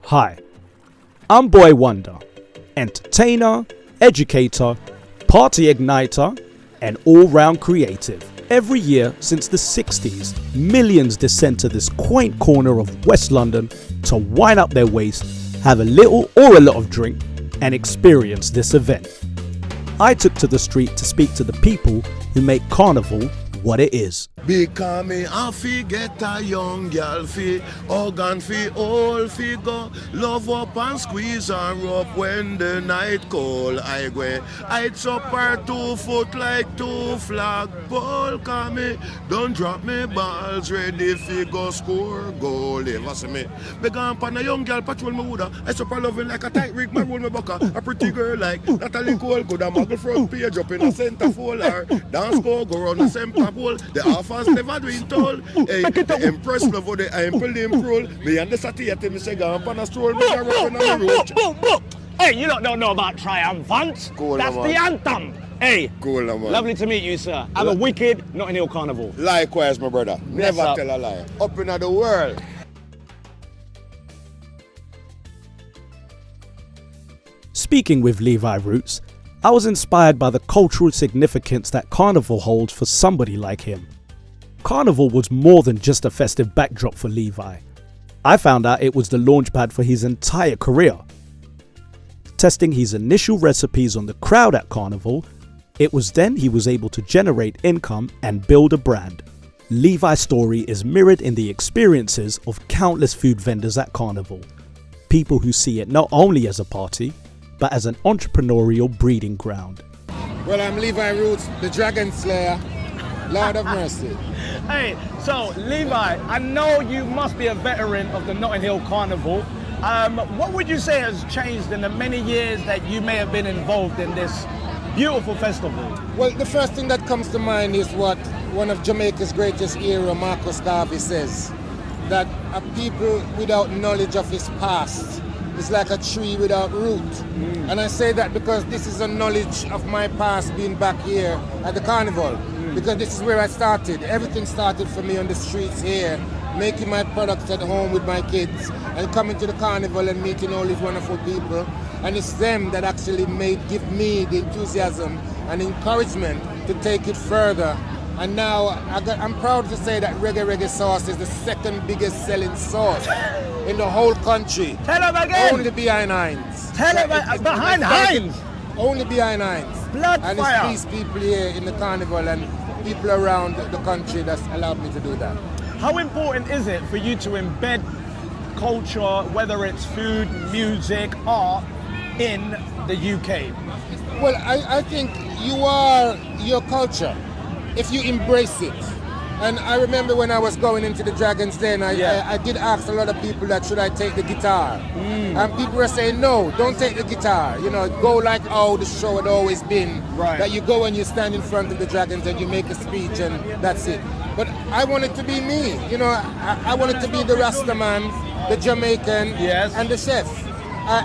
Hi, I'm Bwoy Wonder, entertainer, educator, party igniter, and all-round creative. Every year since the 60s, millions descend to this quaint corner of West London to wind up their waist, have a little or a lot of drink, and experience this event. I took to the street to speak to the people who make Carnival what it is. Because me a fi get a young girl fi organ fi old fi go love up and squeeze her up when the night cold. I go heights up her 2 foot like 2 flagpole. Cause me don't drop me balls ready fi go score goal. Ever see me? Me gone pan a young girl patrol me woulda. I super loving like a tight rig man roll me bucka. A pretty girl like Natalie Cole could a muggle front page up in a center folder. Dance go round the center pole. The offers never doing told. Hey, the Empress love how the ample improve. Me and the satiety, me say, go up on a stroll, me a rockin' on the road. Boom. Hey, you don't know about triumphant. Cool, that's man. the anthem. Hey, Cool, man. lovely to meet you, sir. Have a wicked Notting Hill Carnival. Likewise, my brother. Bless Never up. tell a lie. Up in the world. Speaking with Levi Roots, I was inspired by the cultural significance that Carnival holds for somebody like him. Carnival was more than just a festive backdrop for Levi. I found out it was the launchpad for his entire career. Testing his initial recipes on the crowd at Carnival, it was then he was able to generate income and build a brand. Levi's story is mirrored in the experiences of countless food vendors at Carnival. People who see it not only as a party, but as an entrepreneurial breeding ground. Well, I'm Levi Roots, the Dragon Slayer, Lord of Mercy. Hey, so Levi, I know you must be a veteran of the Notting Hill Carnival. What would you say has changed in the many years that you may have been involved in this beautiful festival? Well, the first thing that comes to mind is what one of Jamaica's greatest hero, Marcus Garvey, says, that a people without knowledge of his past is like a tree without root. And I say that because this is a knowledge of my past being back here at the Carnival. Because this is where I started. Everything started for me on the streets here, making my products at home with my kids and coming to the Carnival and meeting all these wonderful people. And it's them that actually give me the enthusiasm and encouragement to take it further. And now I'm proud to say that reggae sauce is the second biggest selling sauce in the whole country. Tell them again. Only behind Heinz. Tell them behind Heinz. Only behind Heinz. Blood and fire. it's these people here in the Carnival and people around the country that's allowed me to do that. How important is it for you to embed culture, whether it's food, music, art, in the UK? Well, I think you are your culture if you embrace it. And I remember when I was going into the Dragon's Den, I did ask a lot of people that should I take the guitar. And people were saying, no, don't take the guitar. You know, go like how the show had always been. Right. That you go and you stand in front of the Dragons and you make a speech and that's it. But I want it to be me. You know, I want it to be the Rasta man, the Jamaican, Yes. and the chef.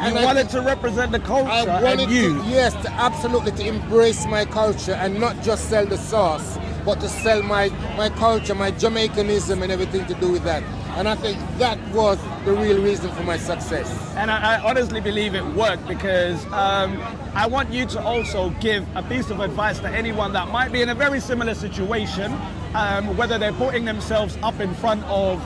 You wanted to represent the culture I wanted and you. absolutely to embrace my culture and not just sell the sauce, but to sell my culture, my Jamaicanism and everything to do with that. And I think that was the real reason for my success. And I honestly believe it worked because I want you to also give a piece of advice to anyone that might be in a very similar situation, whether they're putting themselves up in front of,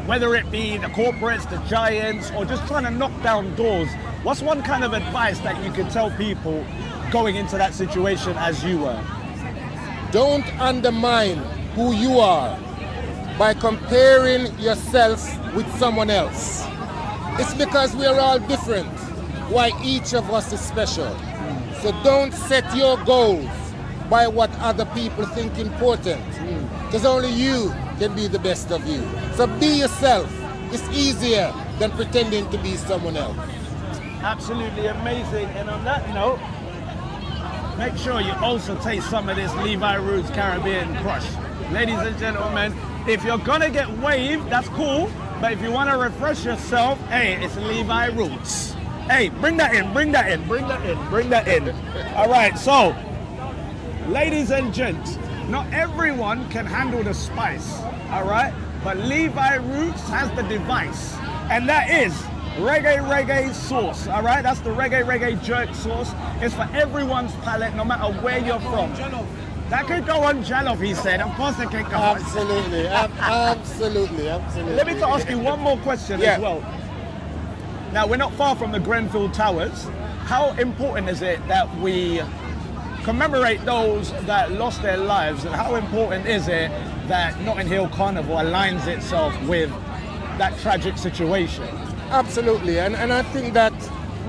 whether it be the corporates, the giants, or just trying to knock down doors. What's one kind of advice that you could tell people going into that situation as you were? Don't undermine who you are by comparing yourself with someone else. It's because we are all different, why each of us is special. So don't set your goals by what other people think important, because only you can be the best of you. So be yourself. It's easier than pretending to be someone else. Absolutely amazing. And on that note, make sure you also taste some of this Levi Roots Caribbean Crush. Ladies and gentlemen, if you're gonna get waved, that's cool. But if you wanna refresh yourself, hey, it's Levi Roots. Hey, bring that in. All right, so, ladies and gents, not everyone can handle the spice, all right? But Levi Roots has the device, and that is reggae sauce, all right? That's the reggae jerk sauce. It's for everyone's palate, no matter where you're from. That could go on jollof, he said. Of course it can go on. Absolutely, absolutely. Let me ask you one more question as well. Now, we're not far from the Grenfell Towers. How important is it that we commemorate those that lost their lives, and how important is it that Notting Hill Carnival aligns itself with that tragic situation? Absolutely, and I think that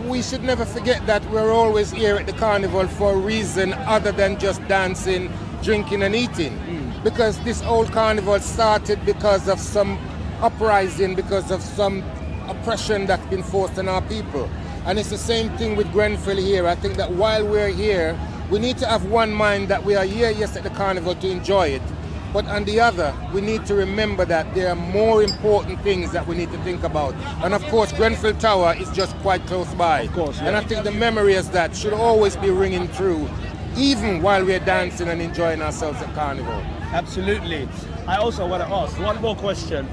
we should never forget that we're always here at the carnival for a reason other than just dancing, drinking and eating. Because this old carnival started because of some uprising, because of some oppression that's been forced on our people. And it's the same thing with Grenfell here. I think that while we're here, we need to have one mind that we are here, yes, at the carnival to enjoy it. But on the other, we need to remember that there are more important things that we need to think about. And of course, Grenfell Tower is just quite close by. Of course, yeah. And I think the memories of that should always be ringing through, even while we're dancing and enjoying ourselves at Carnival. Absolutely. I also want to ask one more question.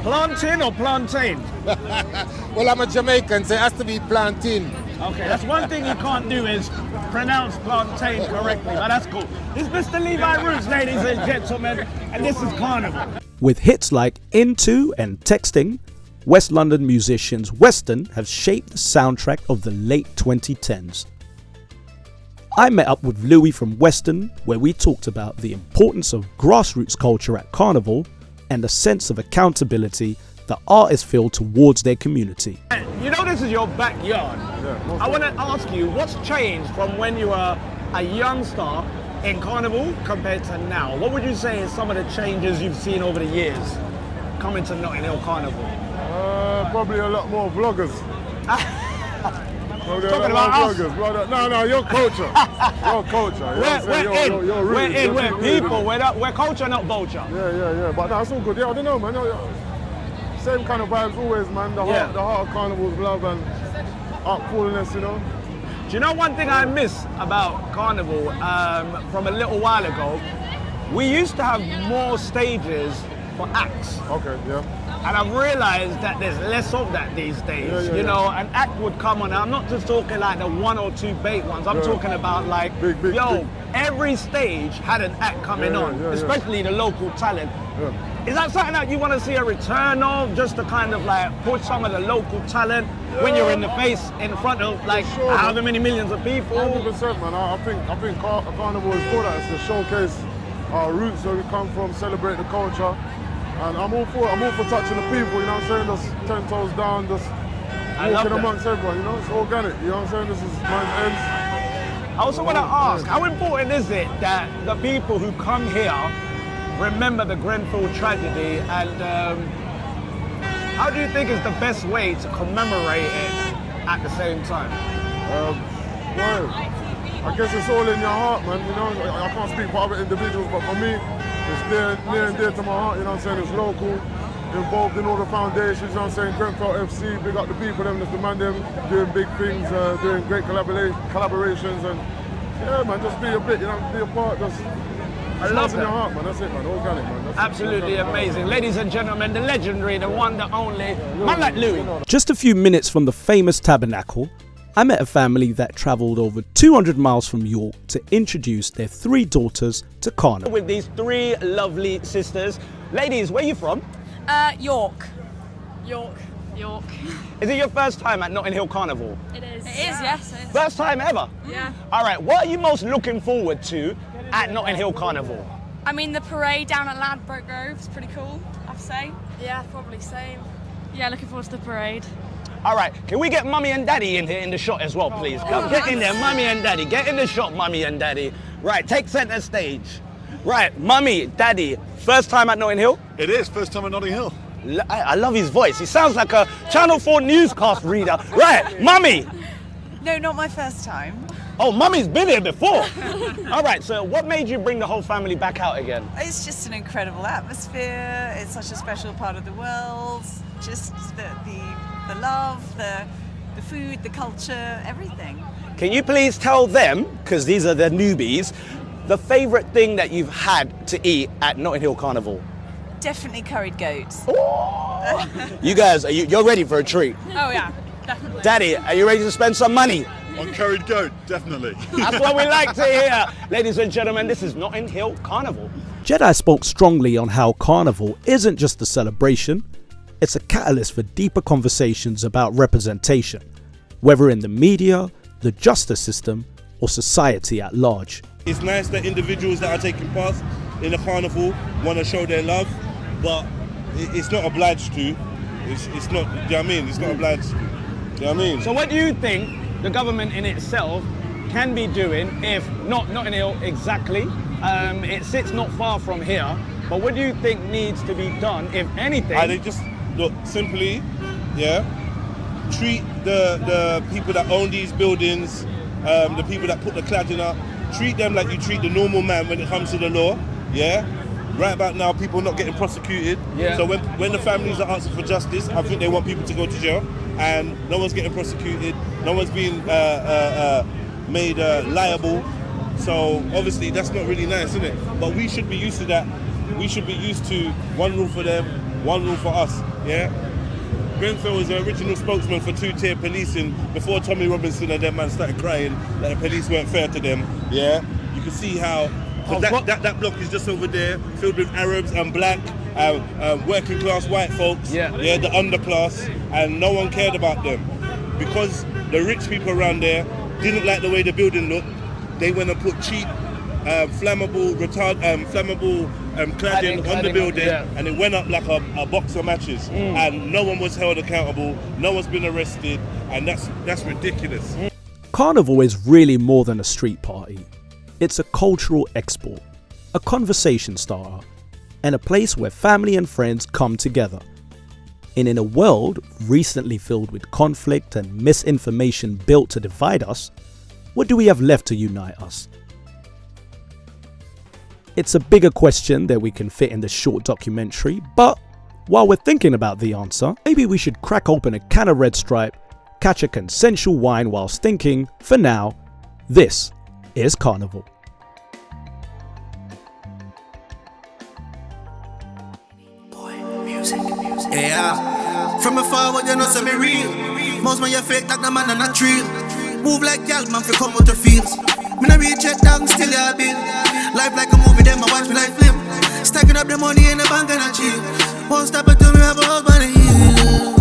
Plantain or plantain? Well, I'm a Jamaican, so it has to be plantain. Okay, that's one thing you can't do is pronounce plantain correctly, but that's cool. It's Mr. Levi Roots, ladies and gentlemen, and this is Carnival. With hits like Into and Texting, West London musicians Western have shaped the soundtrack of the late 2010s. I met up with Louis from Western, where we talked about the importance of grassroots culture at Carnival and a sense of accountability that artists feel towards their community. You know this is your backyard. Yeah, I want to ask you, what's changed from when you were a young star in Carnival compared to now? What would you say is some of the changes you've seen over the years coming to Notting Hill Carnival? Probably a lot more vloggers. Talking about us? No, your culture. Your culture. We're people. We're culture, not vulture. Yeah. But that's all good. Yeah, I don't know, man. Same kind of vibes always, man. The heart of Carnival's love and artfulness, you know. Do you know one thing I miss about Carnival from a little while ago? We used to have more stages for acts. Okay, yeah. And I've realized that there's less of that these days. You know, an act would come on. I'm not just talking like the one or two bait ones. I'm talking about like, big. every stage had an act coming on, especially the local talent. Yeah. Is that something that you want to see a return of, just to kind of like push some of the local talent when you're in the face, in front of like however many millions of people? 100%, man. I think Carnival is for that. It's to showcase our roots, where we come from, celebrate the culture. And I'm all for touching the people, you know what I'm saying? Just 10 toes down, just walking amongst everyone, you know? It's organic, you know what I'm saying? This is mine's ends. I also want to ask, how important is it that the people who come here remember the Grenfell tragedy, and how do you think is the best way to commemorate it at the same time? Well, I guess it's all in your heart, man, you know? I can't speak for other individuals, but for me, it's near and dear to my heart, you know what I'm saying? It's local, involved in all the foundations, you know what I'm saying? Grenfell FC, big up the people, them, just the man, them, doing big things, doing great collaborations, and yeah, man, just be a bit, you know, be a part, just I love in your heart, man, that's it, man, organic, man. That's absolutely amazing. Ladies and gentlemen, the legendary, the one, the only, man like Louis. Just a few minutes from the famous Tabernacle, I met a family that travelled over 200 miles from York to introduce their 3 daughters to Carnival. With these 3 lovely sisters. Ladies, where are you from? York. Is it your first time at Notting Hill Carnival? It is, yes. It is. First time ever? Yeah. All right, what are you most looking forward to at Notting Hill Carnival? I mean, the parade down at Ladbroke Grove is pretty cool, I have to say. Yeah, probably same. Yeah, looking forward to the parade. All right, can we get Mummy and Daddy in here in the shot as well, please? Come, get in there, Mummy and Daddy. Get in the shot, Mummy and Daddy. Right, take center stage. Right, Mummy, Daddy, first time at Notting Hill? It is, first time at Notting Hill. I love his voice. He sounds like a Channel 4 newscast reader. Right, Mummy. No, not my first time. Oh, Mummy's been here before. All right, so what made you bring the whole family back out again? It's just an incredible atmosphere. It's such a special part of the world. Just the love, the food, the culture, everything. Can you please tell them, because these are the newbies, the favourite thing that you've had to eat at Notting Hill Carnival? Definitely curried goats. Oh, You guys, you're ready for a treat. Oh yeah, definitely. Daddy, are you ready to spend some money? On curried goat, definitely. That's what we like to hear. Ladies and gentlemen, this is Notting Hill Carnival. Jedi spoke strongly on how Carnival isn't just a celebration, it's a catalyst for deeper conversations about representation, whether in the media, the justice system, or society at large. It's nice that individuals that are taking part in the carnival want to show their love, but it's not obliged to. It's not, do you know what I mean? It's not obliged to. Do you know what I mean? So what do you think the government in itself can be doing if not Notting Hill exactly? It sits not far from here, but what do you think needs to be done, if anything? They just, look, simply, treat the people that own these buildings, the people that put the cladding up, treat them like you treat the normal man when it comes to the law, Right about now, people are not getting prosecuted. Yeah. So when the families are asking for justice, I think they want people to go to jail, and no one's getting prosecuted, no one's being made liable. So obviously that's not really nice, is it? But we should be used to that. We should be used to one rule for them, one rule for us, Grenfell was the original spokesman for two-tier policing before Tommy Robinson and them man started crying that the police weren't fair to them, You can see how, that block is just over there, filled with Arabs and black, working class white folks, the underclass, and no one cared about them. Because the rich people around there didn't like the way the building looked, they went and put cheap, flammable cladding on the building, and it went up like a box of matches, and no one was held accountable, no one's been arrested, and that's ridiculous. Carnival is really more than a street party. It's a cultural export, a conversation starter, and a place where family and friends come together. And in a world recently filled with conflict and misinformation built to divide us, what do we have left to unite us? It's a bigger question that we can fit in this short documentary, but while we're thinking about the answer, maybe we should crack open a can of Red Stripe, catch a consensual wine whilst thinking, for now, this is Carnival. Yeah, from afar, what you know, say me real. Most man, you fake, that the man are not real. Move like y'all, man, fi come out the fields. Me no reach it down, still ya bill. Life like a movie, them I watch me like film. Stacking up the money in the bank and I chill. Won't stop until me have a husband and heal.